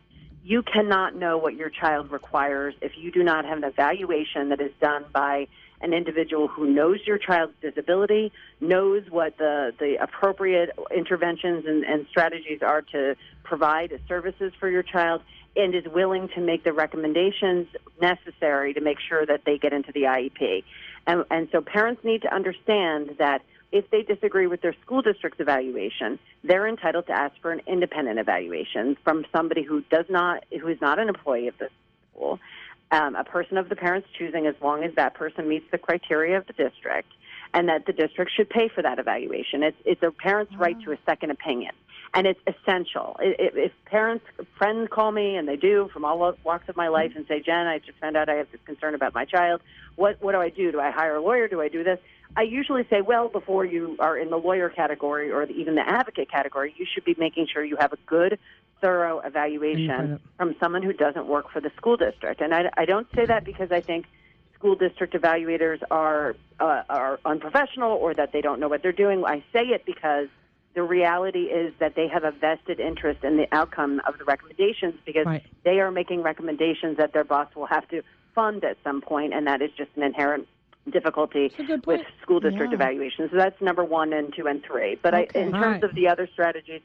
You cannot know what your child requires if you do not have an evaluation that is done by an individual who knows your child's disability, knows what the appropriate interventions and strategies are to provide services for your child, and is willing to make the recommendations necessary to make sure that they get into the IEP. And so parents need to understand that if they disagree with their school district's evaluation, they're entitled to ask for an independent evaluation from somebody who is not an employee of the school, a person of the parent's choosing, as long as that person meets the criteria of the district, and that the district should pay for that evaluation. It's a parent's right to a second opinion. And it's essential. If friends call me, and they do, from all walks of my life, and say, Jen, I just found out I have this concern about my child. What do I do? Do I hire a lawyer? Do I do this? I usually say, well, before you are in the lawyer category or even the advocate category, you should be making sure you have a good, thorough evaluation from someone who doesn't work for the school district. And I don't say that because I think school district evaluators are unprofessional or that they don't know what they're doing. I say it because the reality is that they have a vested interest in the outcome of the recommendations because they are making recommendations that their boss will have to fund at some point, and that is just an inherent difficulty with school district evaluations. So that's number 1 and 2 and 3. But in terms of the other strategies,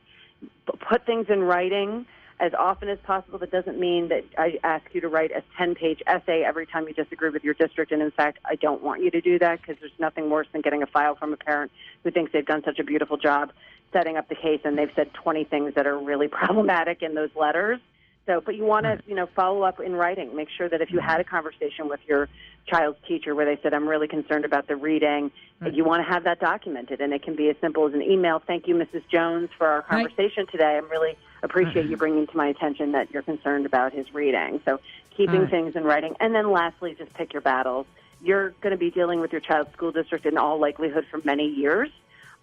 put things in writing as often as possible. That doesn't mean that I ask you to write a 10-page essay every time you disagree with your district. And in fact, I don't want you to do that because there's nothing worse than getting a file from a parent who thinks they've done such a beautiful job setting up the case and they've said 20 things that are really problematic in those letters. So, but you want to, follow up in writing. Make sure that if you had a conversation with your child's teacher where they said, I'm really concerned about the reading, you want to have that documented. And it can be as simple as an email. Thank you, Mrs. Jones, for our conversation today. I really appreciate you bringing to my attention that you're concerned about his reading. So keeping things in writing. And then lastly, just pick your battles. You're going to be dealing with your child's school district in all likelihood for many years.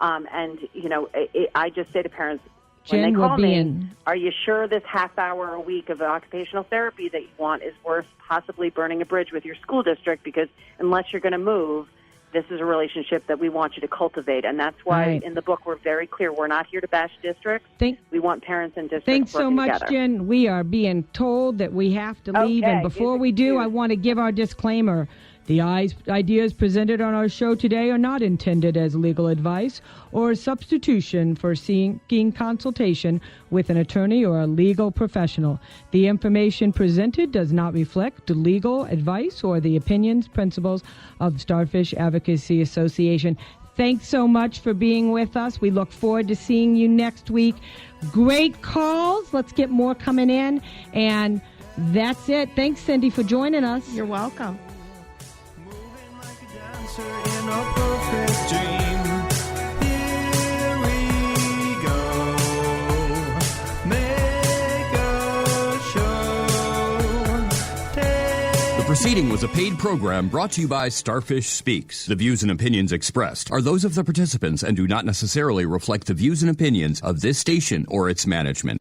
I just say to parents, when they call me, are you sure this half hour a week of occupational therapy that you want is worth possibly burning a bridge with your school district? Because unless you're going to move, this is a relationship that we want you to cultivate. And that's why in the book we're very clear. We're not here to bash districts. We want parents and districts Thanks so much, together. Jen. We are being told that we have to leave. And before we do, I want to give our disclaimer. The ideas presented on our show today are not intended as legal advice or a substitution for seeking consultation with an attorney or a legal professional. The information presented does not reflect the legal advice or the opinions, principles of Starfish Advocacy Association. Thanks so much for being with us. We look forward to seeing you next week. Great calls. Let's get more coming in. And that's it. Thanks, Cindy, for joining us. You're welcome. In a perfect dream. Here we go. Make a show. The proceeding was a paid program brought to you by Starfish Speaks. The views and opinions expressed are those of the participants and do not necessarily reflect the views and opinions of this station or its management.